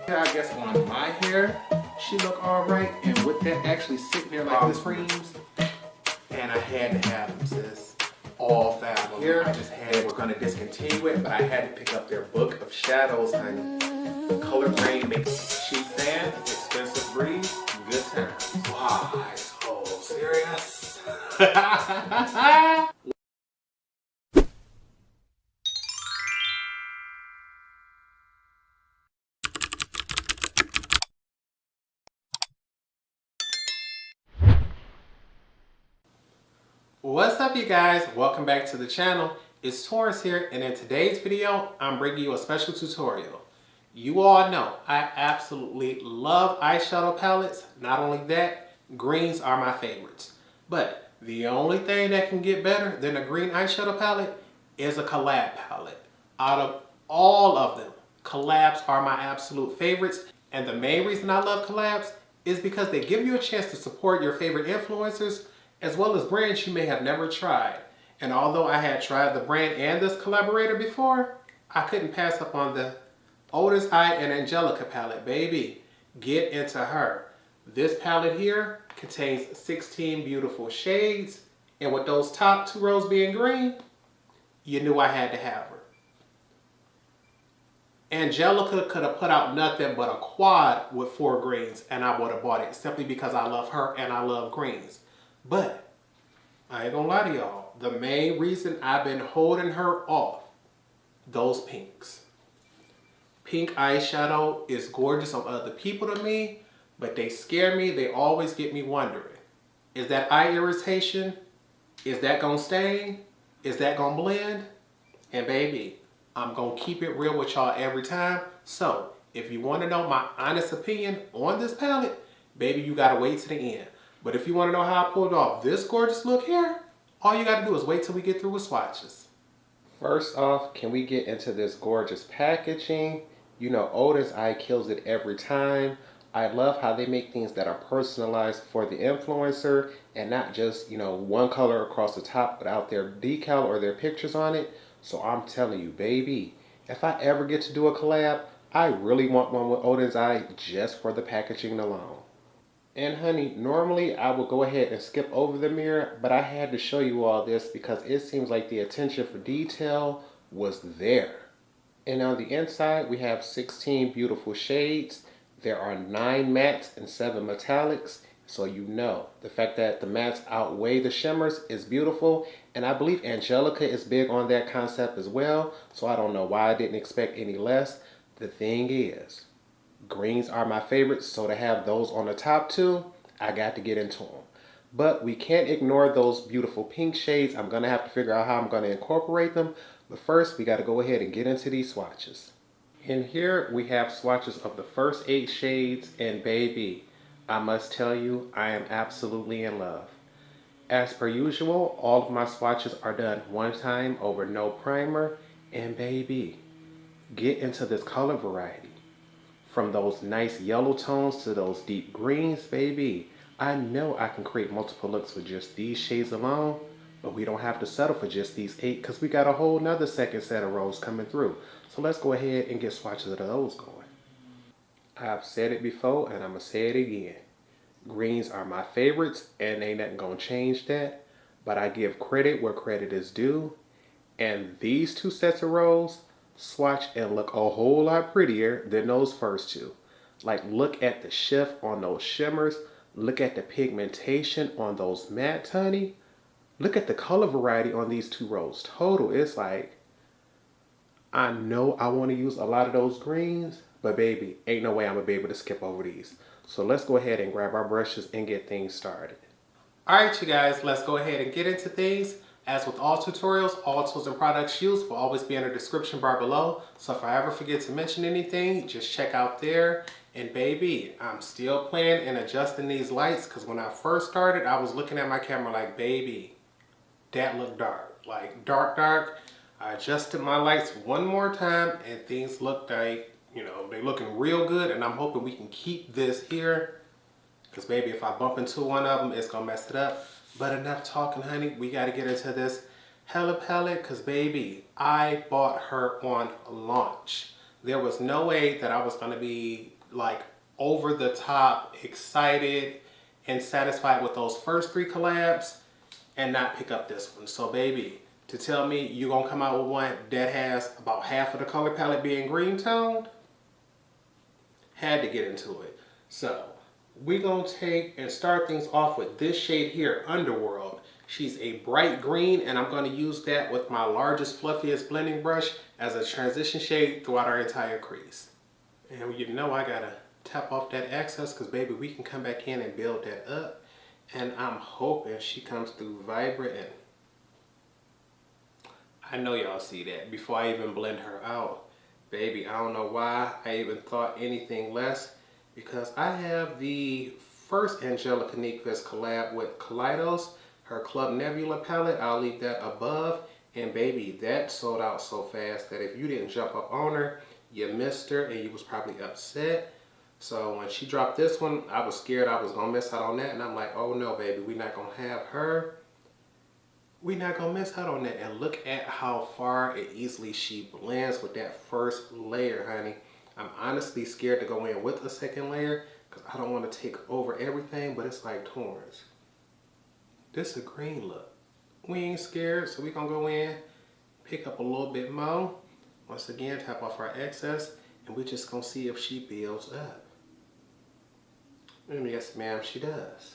I guess on my hair, she look all right. And with that actually sitting there like this creams, and I had to have them, sis. All 5 of them. Here, I just had, we're gonna discontinue it, but I had to pick up their book of shadows, honey. Color grade makes cheap fan, expensive breeze, good times. Wow, so serious. What's up, you guys? Welcome back to the channel. It's Torrence here, and in today's video, I'm bringing you a special tutorial. You all know I absolutely love eyeshadow palettes. Not only that, greens are my favorites. But the only thing that can get better than a green eyeshadow palette is a collab palette. Out of all of them, collabs are my absolute favorites. And the main reason I love collabs is because they give you a chance to support your favorite influencers as well as brands you may have never tried. And although I had tried the brand and this collaborator before, I couldn't pass up on the Odenseye and Angelica palette, baby. Get into her. This palette here contains 16 beautiful shades, and with those top 2 rows being green, you knew I had to have her. Angelica could have put out nothing but a quad with 4 greens, and I would have bought it simply because I love her and I love greens. But I ain't gonna lie to y'all, the main reason I've been holding her off, those pinks. Pink eyeshadow is gorgeous on other people to me, but they scare me. They always get me wondering, is that eye irritation? Is that gonna stain? Is that gonna blend? And baby, I'm gonna keep it real with y'all every time. So if you wanna know my honest opinion on this palette, baby, you gotta wait to the end. But if you wanna know how I pulled off this gorgeous look here, all you gotta do is wait till we get through with swatches. First off, can we get into this gorgeous packaging? You know, odenseye kills it every time. I love how they make things that are personalized for the influencer and not just, you know, one color across the top without their decal or their pictures on it. So I'm telling you, baby, if I ever get to do a collab, I really want one with odenseye just for the packaging alone. And honey, normally I would go ahead and skip over the mirror, but I had to show you all this because it seems like the attention for detail was there. And on the inside, we have 16 beautiful shades. There are 9 mattes and 7 metallics. So you know, the fact that the mattes outweigh the shimmers is beautiful. And I believe Angelica is big on that concept as well. So I don't know why I didn't expect any less. The thing is, greens are my favorites. So to have those on the top 2, I got to get into them. But we can't ignore those beautiful pink shades. I'm going to have to figure out how I'm going to incorporate them. But first, we got to go ahead and get into these swatches. In here, we have swatches of the first 8 shades, and baby, I must tell you, I am absolutely in love. As per usual, all of my swatches are done one time over no primer, and baby, get into this color variety. From those nice yellow tones to those deep greens, baby, I know I can create multiple looks with just these shades alone. But we don't have to settle for just these 8 because we got a whole nother second set of rows coming through. So let's go ahead and get swatches of those going. I've said it before and I'm going to say it again. Greens are my favorites and ain't nothing going to change that. But I give credit where credit is due. And these 2 sets of rows swatch and look a whole lot prettier than those first 2. Like, look at the shift on those shimmers. Look at the pigmentation on those mattes, honey. Look at the color variety on these 2 rows. Total, it's like, I know I want to use a lot of those greens, but baby, ain't no way I'm going to be able to skip over these. So let's go ahead and grab our brushes and get things started. Alright, you guys, let's go ahead and get into things. As with all tutorials, all tools and products used will always be in the description bar below. So if I ever forget to mention anything, just check out there. And baby, I'm still playing and adjusting these lights because when I first started, I was looking at my camera like, baby, that looked dark, like dark. I adjusted my lights one more time and things look like, you know, they looking real good, and I'm hoping we can keep this here because baby, if I bump into one of them, it's gonna mess it up. But enough talking, honey. We got to get into this Hela palette because baby, I bought her on launch. There was no way that I was going to be like over the top excited and satisfied with those first 3 collabs and not pick up this one. So baby, to tell me you're going to come out with one that has about half of the color palette being green toned, had to get into it. So we're going to take and start things off with this shade here, Underworld. She's a bright green, and I'm going to use that with my largest, fluffiest blending brush as a transition shade throughout our entire crease. And you know I got to tap off that excess because baby, we can come back in and build that up. And I'm hoping she comes through vibrant. And I know y'all see that before I even blend her out. Baby, I don't know why I even thought anything less, because I have the first Angelica Nyqvist collab with Kaleidos, her Club Nebula palette. I'll leave that above. And baby, that sold out so fast that if you didn't jump up on her, you missed her and you was probably upset. So when she dropped this one, I was scared I was gonna miss out on that. And I'm like, oh no, baby, we're not gonna have her. We're not gonna miss out on that. And look at how far and easily she blends with that first layer, honey. I'm honestly scared to go in with a second layer because I don't want to take over everything, but it's like Torrence. This is a green look. We ain't scared, so we're gonna go in, pick up a little bit more. Once again, tap off our excess, and we're just gonna see if she builds up. And yes, ma'am, she does.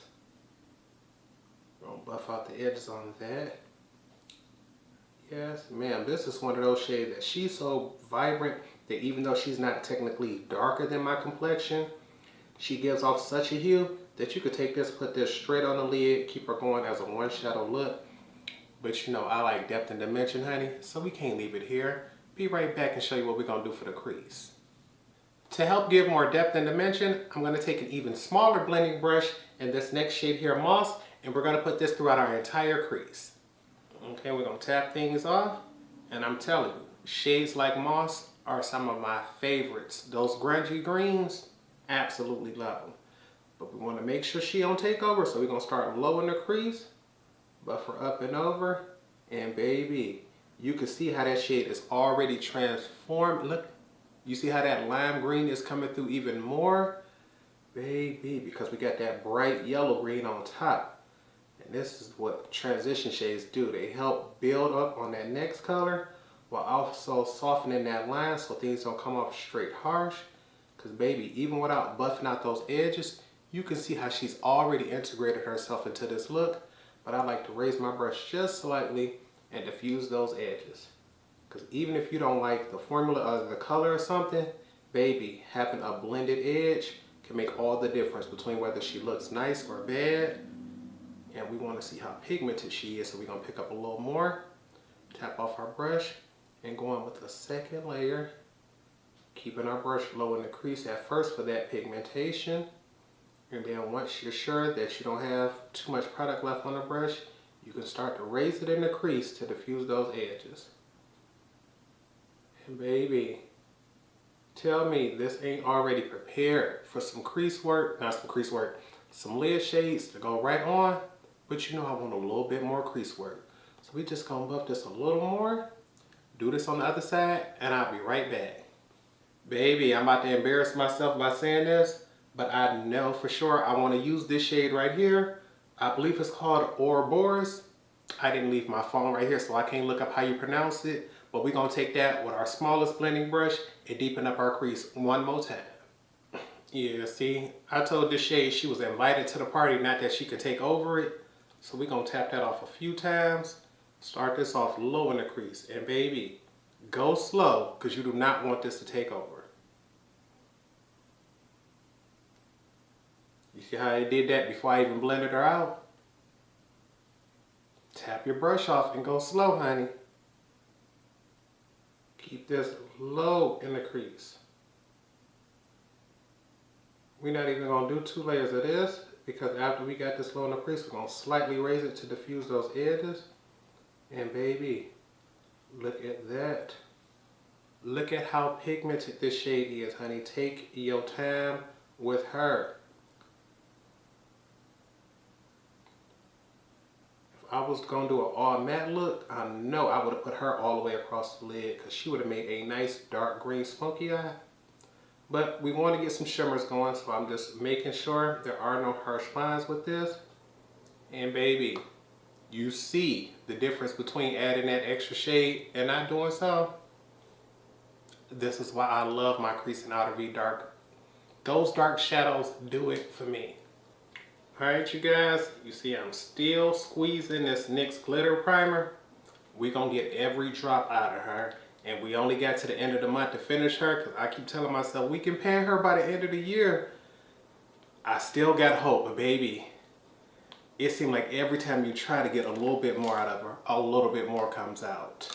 Gonna buff out the edges on that. Yes, ma'am, this is one of those shades that she's so vibrant that even though she's not technically darker than my complexion, she gives off such a hue that you could take this, put this straight on the lid, keep her going as a one shadow look. But you know, I like depth and dimension, honey, so we can't leave it here. Be right back and show you what we're gonna do for the crease. To help give more depth and dimension, I'm gonna take an even smaller blending brush in this next shade here, Moss, and we're gonna put this throughout our entire crease. Okay, we're gonna tap things off, and I'm telling you, shades like Moss are some of my favorites. Those grungy greens, absolutely love them. But we wanna make sure she don't take over, so we're gonna start low in the crease, buff her up and over, and baby, you can see how that shade is already transformed. Look, you see how that lime green is coming through even more? Baby, because we got that bright yellow green on top. And this is what transition shades do. They help build up on that next color while also softening that line so things don't come off straight harsh. Because baby, even without buffing out those edges, you can see how she's already integrated herself into this look. But I like to raise my brush just slightly and diffuse those edges. Because even if you don't like the formula or the color or something, baby, having a blended edge can make all the difference between whether she looks nice or bad. And we want to see how pigmented she is, so we're going to pick up a little more, tap off our brush, and go on with a second layer, keeping our brush low in the crease at first for that pigmentation. And then once you're sure that you don't have too much product left on the brush, you can start to raise it in the crease to diffuse those edges. And baby, tell me this ain't already prepared for some crease work, not some crease work, some lid shades to go right on, but you know I want a little bit more crease work. So we just gonna buff this a little more, do this on the other side, and I'll be right back. Baby, I'm about to embarrass myself by saying this, but I know for sure I want to use this shade right here. I believe it's called Ouroboros. I didn't leave my phone right here, so I can't look up how you pronounce it, but we're gonna take that with our smallest blending brush and deepen up our crease one more time. Yeah, see, I told this shade she was invited to the party, not that she could take over it. So we're gonna tap that off a few times, start this off low in the crease, and baby, go slow, because you do not want this to take over. You see how I did that before I even blended her out? Tap your brush off and go slow, honey. Keep this low in the crease. We're not even gonna do 2 layers of this, because after we got this low in the crease, we're gonna slightly raise it to diffuse those edges. And baby, look at that. Look at how pigmented this shade is, honey. Take your time with her. If I was gonna do an all matte look, I know I would have put her all the way across the lid because she would have made a nice dark green smoky eye. But we want to get some shimmers going, so I'm just making sure there are no harsh lines with this. And baby, you see the difference between adding that extra shade and not doing so. This is why I love my crease and outer V dark. Those dark shadows do it for me. Alright you guys, you see I'm still squeezing this NYX glitter primer. We're gonna get every drop out of her. And we only got to the end of the month to finish her because I keep telling myself we can pan her by the end of the year. I still got hope, but baby, it seemed like every time you try to get a little bit more out of her, a little bit more comes out.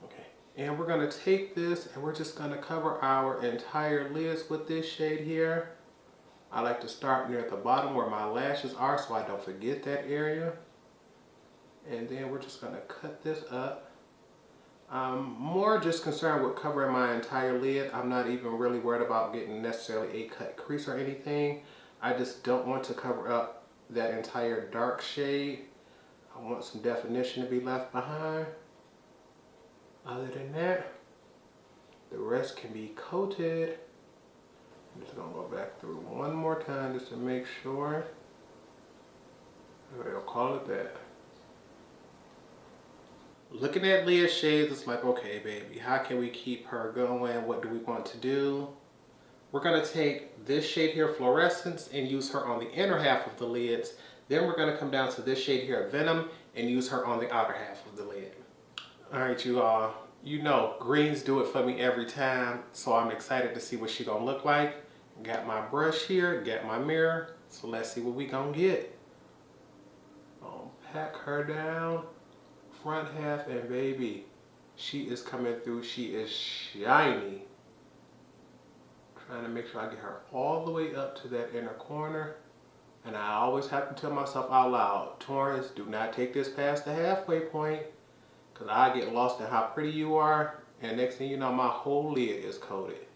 Okay, and we're gonna take this and we're just gonna cover our entire lids with this shade here. I like to start near the bottom where my lashes are so I don't forget that area. And then we're just gonna cut this up. I'm more just concerned with covering my entire lid. I'm not even really worried about getting necessarily a cut crease or anything. I just don't want to cover up that entire dark shade. I want some definition to be left behind. Other than that, the rest can be coated. I'm just gonna go back through one more time just to make sure. We'll call it that. Looking at lid shades, it's like, okay, baby, how can we keep her going? What do we want to do? We're gonna take this shade here, Fluorescence, and use her on the inner half of the lids. Then we're gonna come down to this shade here, Venom, and use her on the outer half of the lid. All right, you all. You know, greens do it for me every time, so I'm excited to see what she gonna look like. Got my brush here, got my mirror, so let's see what we gonna get. Pack her down, front half, and baby, she is coming through. She is shiny. Trying to make sure I get her all the way up to that inner corner. And I always have to tell myself out loud, Torrence, do not take this past the halfway point. Because I get lost in how pretty you are, and next thing you know, my whole lid is coated.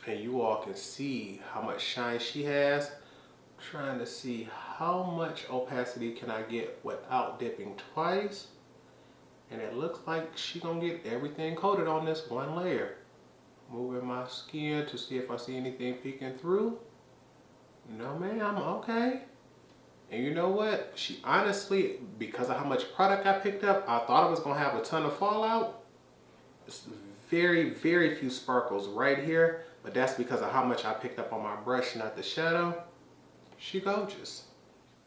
And you all can see how much shine she has. I'm trying to see how much opacity can I get without dipping twice. And it looks like she gonna get everything coated on this one layer. Moving my skin to see if I see anything peeking through. No ma'am, okay. And you know what? She honestly, because of how much product I picked up, I thought I was gonna have a ton of fallout. It's very, very few sparkles right here, but that's because of how much I picked up on my brush, not the shadow. She gorgeous.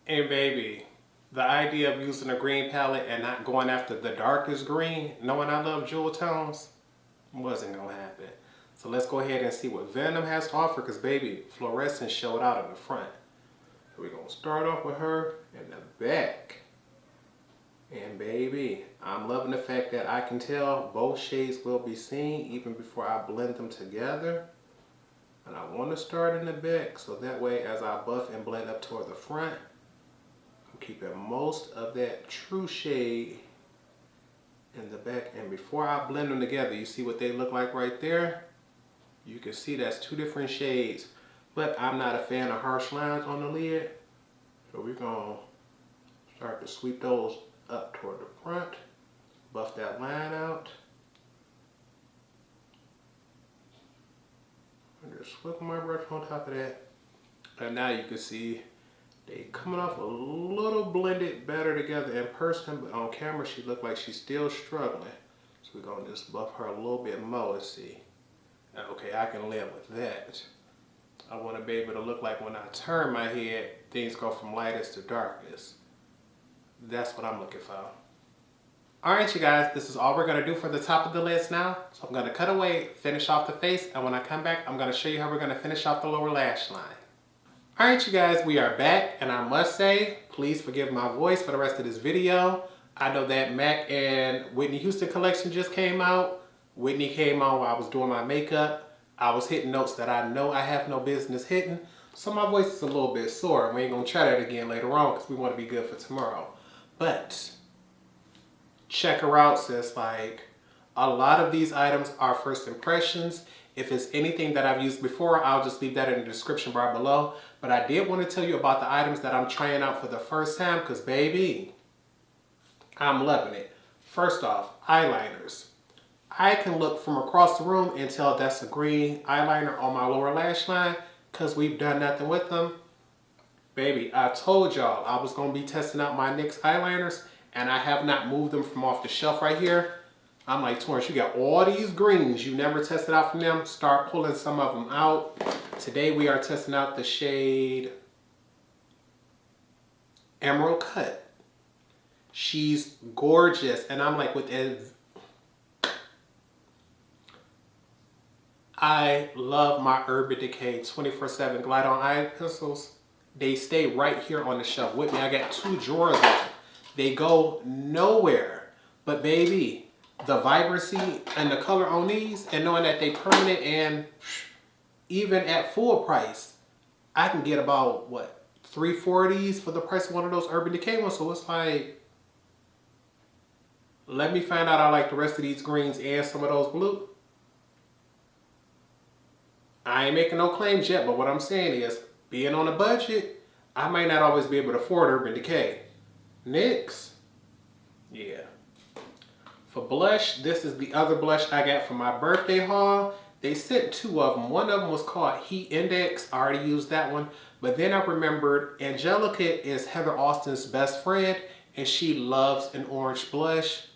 And baby, the idea of using a green palette and not going after the darkest green, knowing I love jewel tones, wasn't gonna happen. So let's go ahead and see what Venom has to offer, because baby, Fluorescence showed out in the front. So we're gonna start off with her in the back. And baby, I'm loving the fact that I can tell both shades will be seen even before I blend them together. And I want to start in the back so that way as I buff and blend up toward the front, I'm keeping most of that true shade in the back. And before I blend them together, you see what they look like right there? You can see that's two different shades. But I'm not a fan of harsh lines on the lid. So we're going to start to sweep those up toward the front. Buff that line out. And just flip my brush on top of that. And now you can see they coming off a little blended better together in person, but on camera she looked like she's still struggling. So we're going to just buff her a little bit more to see. Okay, I can live with that. I want to be able to look like when I turn my head, things go from lightest to darkest. That's what I'm looking for. Alright you guys, this is all we're going to do for the top of the lids now. So I'm going to cut away, finish off the face, and when I come back, I'm going to show you how we're going to finish off the lower lash line. Alright you guys, we are back, and I must say, please forgive my voice for the rest of this video. I know that MAC and Whitney Houston collection just came out. Whitney came on while I was doing my makeup. I was hitting notes that I know I have no business hitting, so my voice is a little bit sore. We ain't gonna try that again later on because we want to be good for tomorrow. But check her out, sis. Like, a lot of these items are first impressions, If it's anything that I've used before, I'll just leave that in the description bar below. But I did want to tell you about the items that I'm trying out for the first time because, baby, I'm loving it. First off, eyeliners. I can look from across the room and tell that's a green eyeliner on my lower lash line because we've done nothing with them. Baby, I told y'all I was going to be testing out my NYX eyeliners and I have not moved them from off the shelf right here. I'm like, Torrence, you got all these greens you never tested out from them. Start pulling some of them out. Today we are testing out the shade Emerald Cut. She's gorgeous. And I'm like, I love my Urban Decay 24/7 Glide On Eye Pencils. They stay right here on the shelf with me. I got 2 drawers of them. They go nowhere. But baby, the vibrancy and the color on these, and knowing that they permanent, and even at full price, I can get about, what, 340s for the price of one of those Urban Decay ones. So it's like, let me find out I like the rest of these greens and some of those blue. I ain't making no claims yet, but what I'm saying is, being on a budget, I might not always be able to afford Urban Decay. NYX, yeah. For blush, this is the other blush I got from my birthday haul. They sent 2 of them. One of them was called Heat Index. I already used that one. But then I remembered Angelica is Heather Austin's best friend, and she loves an orange blush.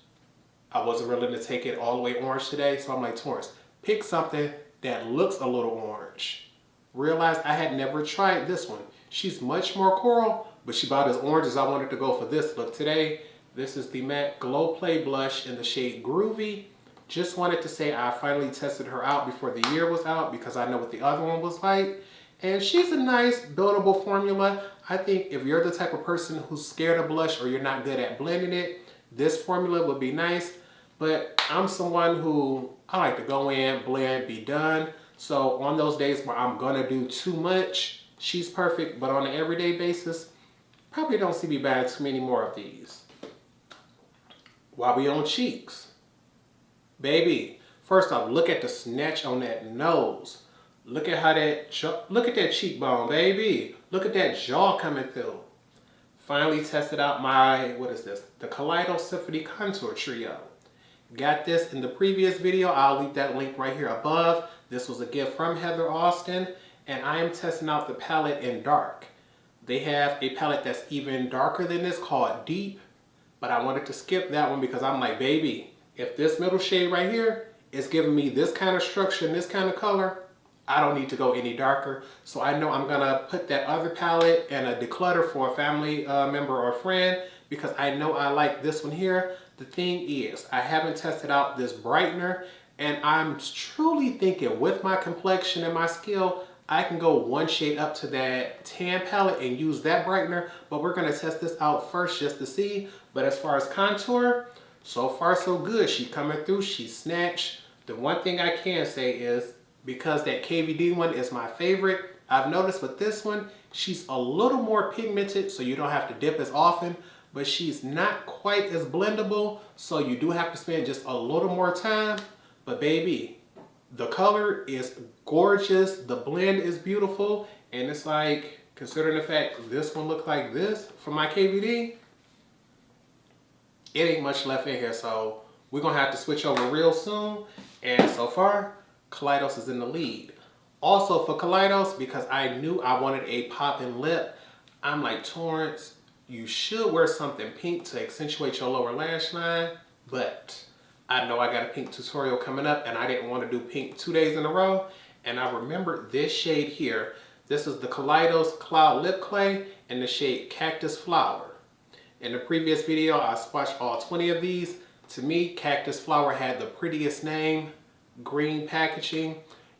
I wasn't willing to take it all the way orange today, so I'm like, Torrence, pick something that looks a little orange. Realized I had never tried this one. She's much more coral, but she's about as orange as I wanted to go for this look today. This is the MAC Glow Play Blush in the shade Groovy. Just wanted to say I finally tested her out before the year was out because I know what the other one was like. And she's a nice buildable formula. I think if you're the type of person who's scared of blush or you're not good at blending it, this formula would be nice. But I'm someone who, I like to go in, blend, be done. So on those days where I'm gonna do too much, she's perfect. But on an everyday basis, probably don't see me buying too many more of these. While we on cheeks, baby, first off, look at the snatch on that nose. Look at how look at that cheekbone, baby. Look at that jaw coming through. Finally tested out my, what is this? The Kaleidos Symphony Contour Trio. Got this in the previous video. I'll leave that link right here above. This was a gift from Heather Austin, and I am testing out the palette in dark. They have a palette that's even darker than this called Deep. But I wanted to skip that one because I'm like, baby, if this middle shade right here is giving me this kind of structure and this kind of color, I don't need to go any darker. So I know I'm gonna put that other palette and a declutter for a family member or friend because I know I like this one here. The thing is, I haven't tested out this brightener, and I'm truly thinking with my complexion and my skill, I can go one shade up to that tan palette and use that brightener, but we're gonna test this out first just to see. But as far as contour, so far so good. She's coming through, she's snatched. The one thing I can say is, because that KVD one is my favorite, I've noticed with this one, she's a little more pigmented, so you don't have to dip as often, but she's not quite as blendable, so you do have to spend just a little more time. But baby, the color is gorgeous, the blend is beautiful, and it's like, considering the fact this one looked like this for my KVD, it ain't much left in here, so we're gonna have to switch over real soon. And so far, Kaleidos is in the lead. Also for Kaleidos, because I knew I wanted a popping lip, I'm like, Torrence, you should wear something pink to accentuate your lower lash line, but I know I got a pink tutorial coming up and I didn't want to do pink 2 days in a row. And I remembered this shade here. This is the Kaleidos Cloud Lip Clay in the shade Cactus Flower. In the previous video, I swatched all 20 of these. To me, Cactus Flower had the prettiest name, green packaging.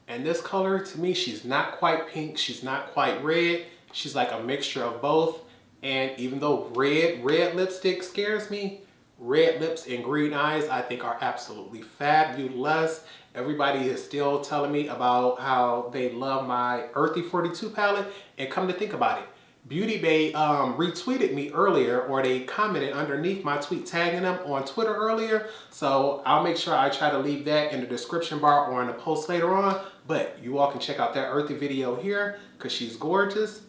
And this color, to me, she's not quite pink, she's not quite red. She's like a mixture of both. And even though red lipstick scares me, red lips and green eyes I think are absolutely fabulous. Everybody is still telling me about how they love my Earthy 42 palette. And come to think about it, Beauty Bay retweeted me earlier, or they commented underneath my tweet tagging them on Twitter earlier. So I'll make sure I try to leave that in the description bar or in the post later on. But you all can check out that earthy video here because she's gorgeous.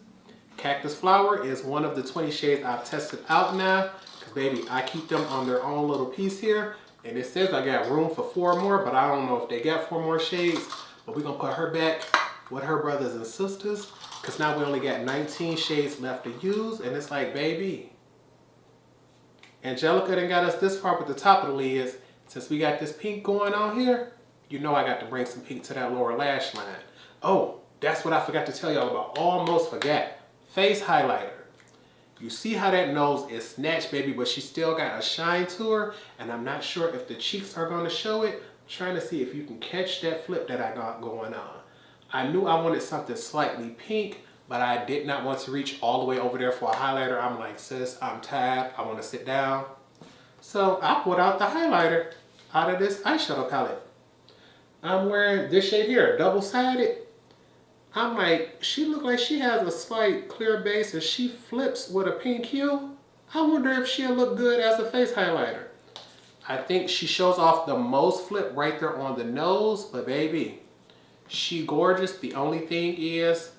Cactus Flower is one of the 20 shades I've tested out now. Because baby, I keep them on their own little piece here. And it says I got room for 4 more, but I don't know if they got 4 more shades. But we're going to put her back with her brothers and sisters. Because now we only got 19 shades left to use. And it's like, baby, Angelica done got us this far with the top of the lids. Since we got this pink going on here, you know I got to bring some pink to that lower lash line. Oh, that's what I forgot to tell y'all about. Almost forgot. Face highlighter. You see how that nose is snatched, baby, but she still got a shine to her. And I'm not sure if the cheeks are going to show it. I'm trying to see if you can catch that flip that I got going on. I knew I wanted something slightly pink, but I did not want to reach all the way over there for a highlighter. I'm like, sis, I'm tired. I want to sit down. So I pulled out the highlighter out of this eyeshadow palette. I'm wearing this shade here, double-sided. I'm like, she looked like she has a slight clear base and she flips with a pink hue. I wonder if she'll look good as a face highlighter. I think she shows off the most flip right there on the nose, but baby, she gorgeous. The only thing is,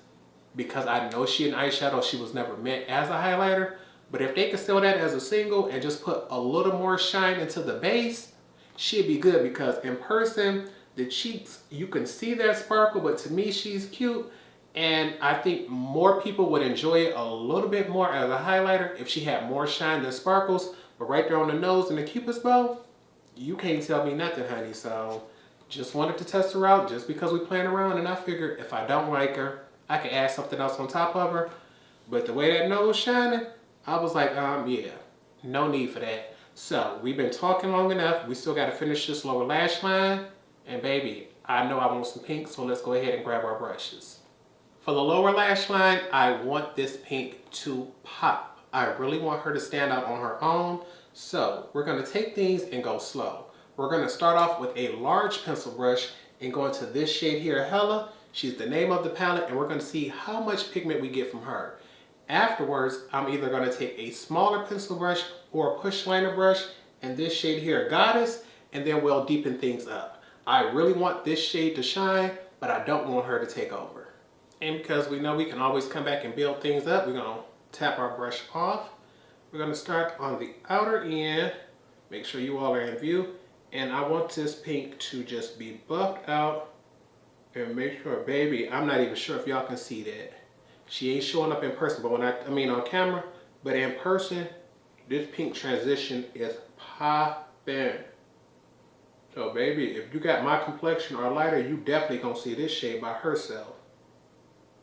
because I know she an eyeshadow, she was never meant as a highlighter. But if they could sell that as a single and just put a little more shine into the base, she'd be good. Because in person, the cheeks, you can see that sparkle, but to me, she's cute. And I think more people would enjoy it a little bit more as a highlighter if she had more shine than sparkles. But right there on the nose and the Cupid's bow, you can't tell me nothing, honey. So just wanted to test her out just because we playing around, and I figured if I don't like her, I could add something else on top of her. But the way that nose shining, I was like, yeah, no need for that. So we've been talking long enough. We still got to finish this lower lash line. And baby, I know I want some pink, so let's go ahead and grab our brushes. For the lower lash line, I want this pink to pop. I really want her to stand out on her own. So we're going to take things and go slow. We're going to start off with a large pencil brush and go into this shade here, Hela. She's the name of the palette, and we're going to see how much pigment we get from her. Afterwards, I'm either going to take a smaller pencil brush or a push liner brush and this shade here, Goddess, and then we'll deepen things up. I really want this shade to shine, but I don't want her to take over. And because we know we can always come back and build things up, we're going to tap our brush off. We're going to start on the outer end. Make sure you all are in view. And I want this pink to just be buffed out. And make sure, baby, I'm not even sure if y'all can see that. She ain't showing up in person, but when I mean on camera, but in person, this pink transition is popping. So baby, if you got my complexion or lighter, you definitely gonna see this shade by herself.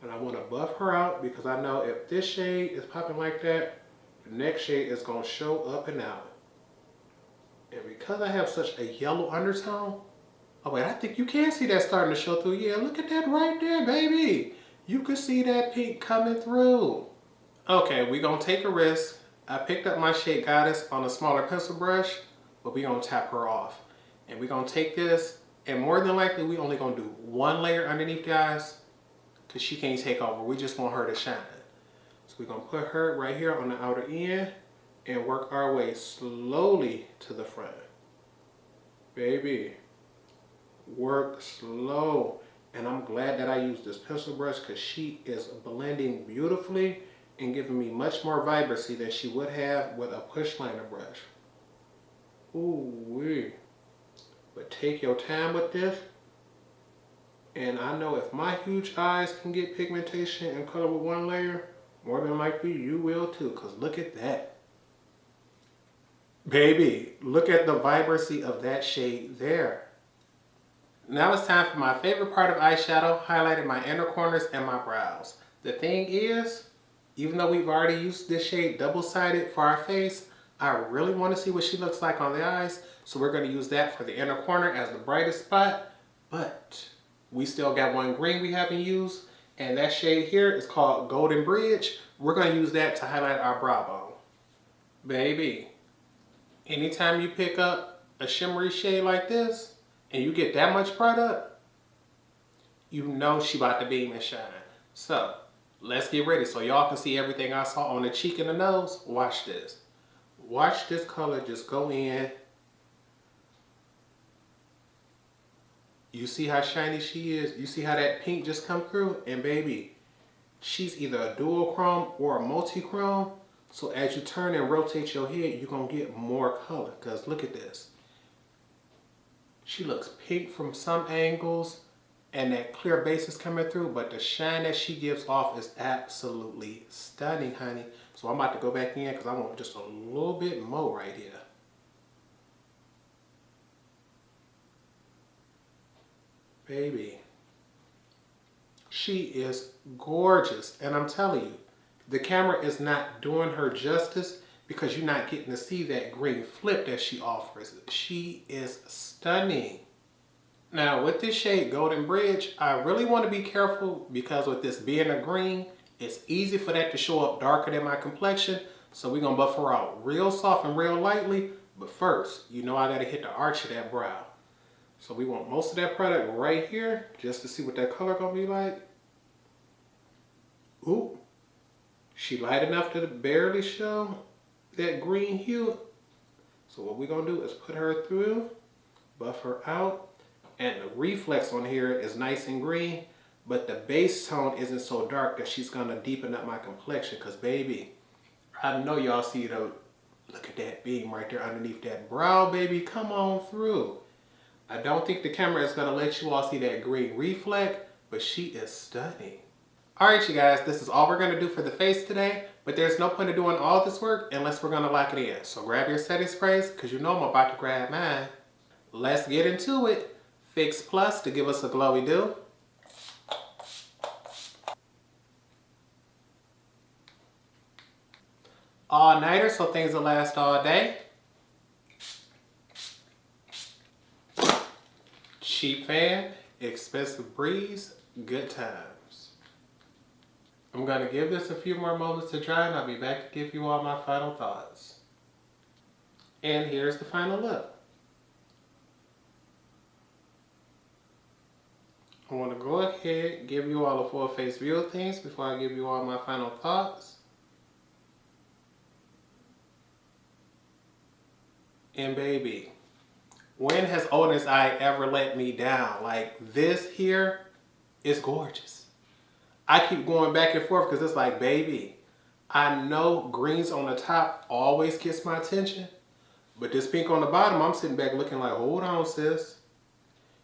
And I wanna buff her out because I know if this shade is popping like that, the next shade is gonna show up and out. And because I have such a yellow undertone, oh wait, I think you can see that starting to show through. Yeah, look at that right there, baby. You can see that pink coming through. Okay, we're gonna take a risk. I picked up my shade Goddess on a smaller pencil brush, but we're gonna tap her off. And we're gonna take this, and more than likely, we only gonna do one layer underneath, guys, because she can't take over. We just want her to shine. So we're gonna put her right here on the outer end and work our way slowly to the front. Baby, work slow. And I'm glad that I used this pencil brush because she is blending beautifully and giving me much more vibrancy than she would have with a push liner brush. Ooh-wee. But take your time with this. And I know if my huge eyes can get pigmentation and color with one layer, more than likely you will too, because look at that. Baby, look at the vibrancy of that shade there. Now it's time for my favorite part of eyeshadow, highlighting my inner corners and my brows. The thing is, even though we've already used this shade double-sided for our face, I really want to see what she looks like on the eyes. So we're going to use that for the inner corner as the brightest spot. But we still got one green we haven't used. And that shade here is called Golden Bridge. We're going to use that to highlight our brow bone. Baby, anytime you pick up a shimmery shade like this, and you get that much product, you know she about to beam and shine. So, Let's get ready so y'all can see everything I saw on the cheek and the nose. Watch this. Watch this color just go in. You see how shiny she is? You see how that pink just come through? And baby, she's either a dual chrome or a multi-chrome. So as you turn and rotate your head, you're going to get more color. Because look at this. She looks pink from some angles. And that clear base is coming through. But the shine that she gives off is absolutely stunning, honey. So I'm about to go back in because I want just a little bit more right here. Baby, she is gorgeous. And I'm telling you, the camera is not doing her justice because you're not getting to see that green flip that she offers. She is stunning. Now with this shade Golden Bridge, I really want to be careful because with this being a green, it's easy for that to show up darker than my complexion. So we're going to buff her out real soft and real lightly. But first, you know I got to hit the arch of that brow. So we want most of that product right here just to see what that color going to be like. Ooh, she light enough to barely show that green hue. So what we're going to do is put her through, buff her out, and the reflex on here is nice and green, but the base tone isn't so dark that she's going to deepen up my complexion because baby, I know y'all see the, look at that beam right there underneath that brow, baby, come on through. I don't think the camera is going to let you all see that green reflect, but she is stunning. Alright you guys, this is all we're going to do for the face today, but there's no point in doing all this work unless we're going to lock it in. So grab your setting sprays, because you know I'm about to grab mine. Let's get into it. Fix Plus to give us a glowy do. All nighter so things will last all day. Cheap fan, expensive breeze, good times. I'm going to give this a few more moments to dry and I'll be back to give you all my final thoughts. And here's the final look. I want to go ahead and give you all a full face view of things before I give you all my final thoughts. And baby, when has odenseye ever let me down? Like this here is gorgeous. I keep going back and forth because it's like, baby, I know greens on the top always gets my attention, but this pink on the bottom, I'm sitting back looking like, hold on, sis.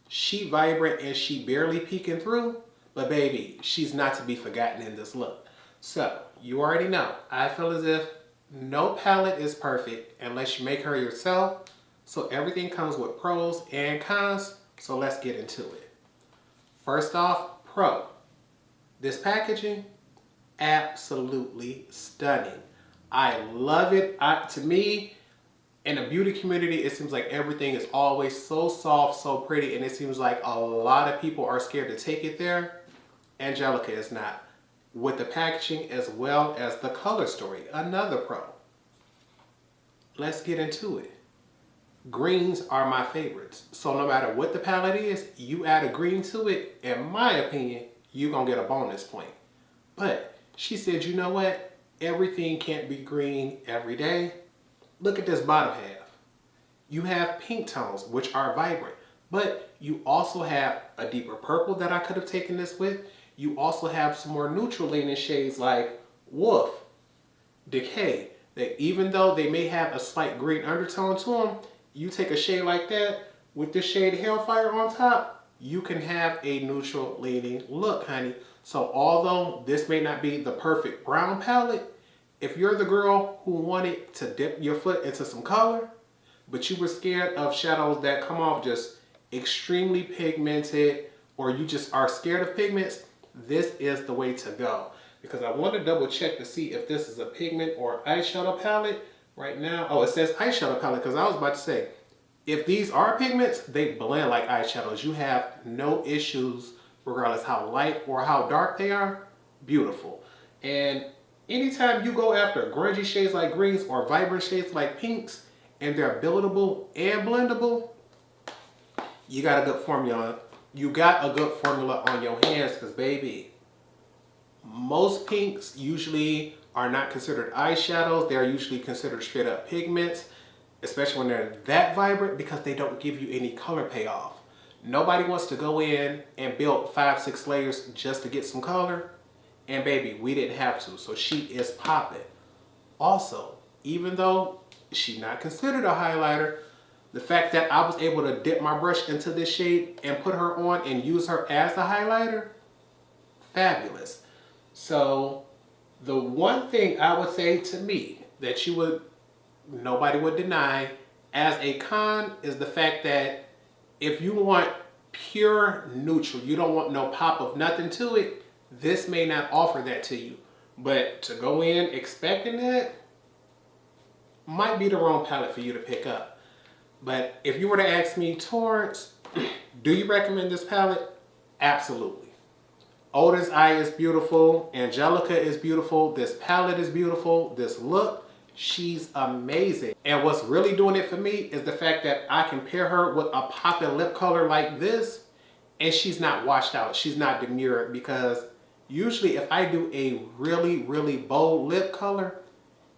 She vibrant and she barely peeking through, but baby, she's not to be forgotten in this look. So, you already know, I feel as if no palette is perfect unless you make her yourself. So everything comes with pros and cons, so let's get into it. First off, pro. This packaging, absolutely stunning. I love it. To me, in the beauty community, it seems like everything is always so soft, so pretty, and it seems like a lot of people are scared to take it there. Angelica is not. With the packaging as well as the color story, another pro. Let's get into it. Greens are my favorites. So no matter what the palette is, you add a green to it, in my opinion, you're going to get a bonus point. But she said, you know what? Everything can't be green every day. Look at this bottom half. You have pink tones, which are vibrant, but you also have a deeper purple that I could have taken this with. You also have some more neutral leaning shades like Wolf, Decay, that even though they may have a slight green undertone to them, you take a shade like that with this shade Hellfire on top, you can have a neutral leaning look, honey. So although this may not be the perfect brown palette, if you're the girl who wanted to dip your foot into some color, but you were scared of shadows that come off just extremely pigmented, or you just are scared of pigments, this is the way to go. Because I want to double check to see if this is a pigment or eyeshadow palette right now. Oh, it says eyeshadow palette, because I was about to say, if these are pigments, they blend like eyeshadows. You have no issues regardless how light or how dark they are. Beautiful. And anytime you go after grungy shades like greens or vibrant shades like pinks, and they're buildable and blendable, you got a good formula. You got a good formula on your hands, because baby, most pinks usually are not considered eyeshadows. They're usually considered straight up pigments, especially when they're that vibrant, because they don't give you any color payoff. Nobody wants to go in and build 5-6 layers just to get some color. And baby, we didn't have to, so she is popping. Also, even though she's not considered a highlighter, the fact that I was able to dip my brush into this shade and put her on and use her as a highlighter, fabulous. So the one thing I would say to me that nobody would deny as a con is the fact that if you want pure neutral, you don't want no pop of nothing to it, this may not offer that to you. But to go in expecting that might be the wrong palette for you to pick up. But if you were to ask me, Torrence, do you recommend this palette? Absolutely. Odenseye is beautiful. Angelica is beautiful. This palette is beautiful. This look, she's amazing. And what's really doing it for me is the fact that I can pair her with a popping lip color like this, and she's not washed out. She's not demurred, because usually if I do a really, really bold lip color,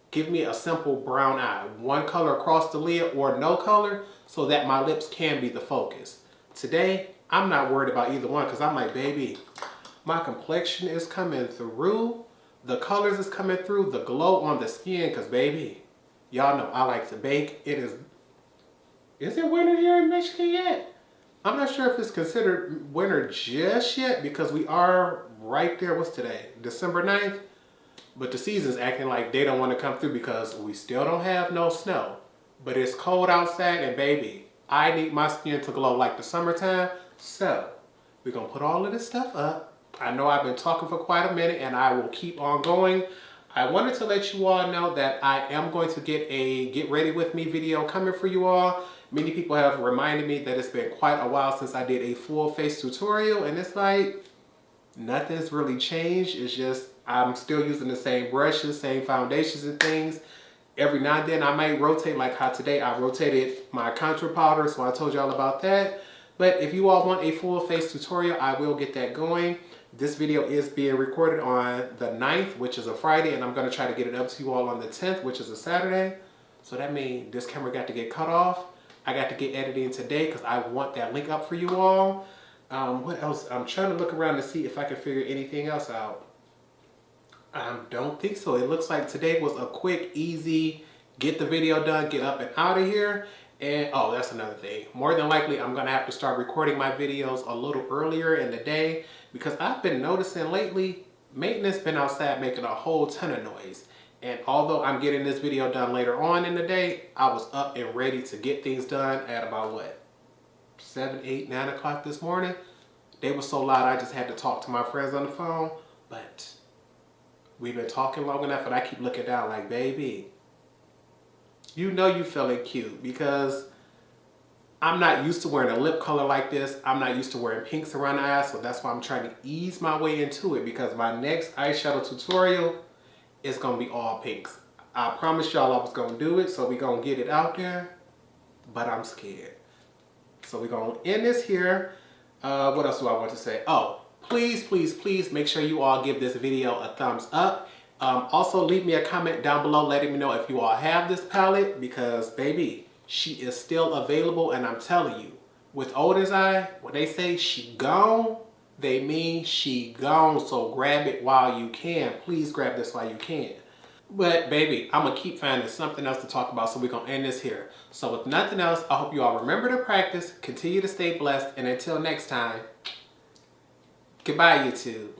give me a simple brown eye. One color across the lid or no color, so that my lips can be the focus. Today, I'm not worried about either one, because I'm like, baby, my complexion is coming through. The colors is coming through. The glow on the skin, because baby, y'all know I like to bake. Is it winter here in Michigan yet? I'm not sure if it's considered winter just yet, because we are right there. What's today? December 9th? But the season's acting like they don't want to come through, because we still don't have no snow. But it's cold outside, and baby, I need my skin to glow like the summertime. So we're going to put all of this stuff up. I know I've been talking for quite a minute, and I will keep on going. I wanted to let you all know that I am going to get a Get Ready With Me video coming for you all. Many people have reminded me that it's been quite a while since I did a full face tutorial, and it's like nothing's really changed. It's just I'm still using the same brushes, same foundations and things. Every now and then I might rotate, like how today I rotated my contour powder, so I told y'all about that. But if you all want a full face tutorial, I will get that going. This video is being recorded on the 9th, which is a Friday, and I'm going to try to get it up to you all on the 10th, which is a Saturday. So that means this camera got to get cut off. I got to get editing today because I want that link up for you all. What else? I'm trying to look around to see if I can figure anything else out. I don't think so. It looks like today was a quick, easy, get the video done, get up and out of here. And oh, that's another thing. More than likely, I'm going to have to start recording my videos a little earlier in the day, because I've been noticing lately, maintenance been outside making a whole ton of noise. And although I'm getting this video done later on in the day, I was up and ready to get things done at about what? 7, 8, 9 o'clock this morning. They were so loud I just had to talk to my friends on the phone. But we've been talking long enough, and I keep looking down like, baby, you know you feeling cute, because I'm not used to wearing a lip color like this. I'm not used to wearing pinks around the eyes, so that's why I'm trying to ease my way into it, because my next eyeshadow tutorial is going to be all pinks. I promised y'all I was going to do it, so we're going to get it out there, but I'm scared. So we're going to end this here. What else do I want to say? Oh, please, please, please make sure you all give this video a thumbs up. Also, leave me a comment down below letting me know if you all have this palette, because, baby, she is still available, and I'm telling you, with odenseye, when they say she gone, they mean she gone, so grab it while you can. Please grab this while you can. But, baby, I'm going to keep finding something else to talk about, so we're going to end this here. So, with nothing else, I hope you all remember to practice, continue to stay blessed, and until next time, goodbye, YouTube.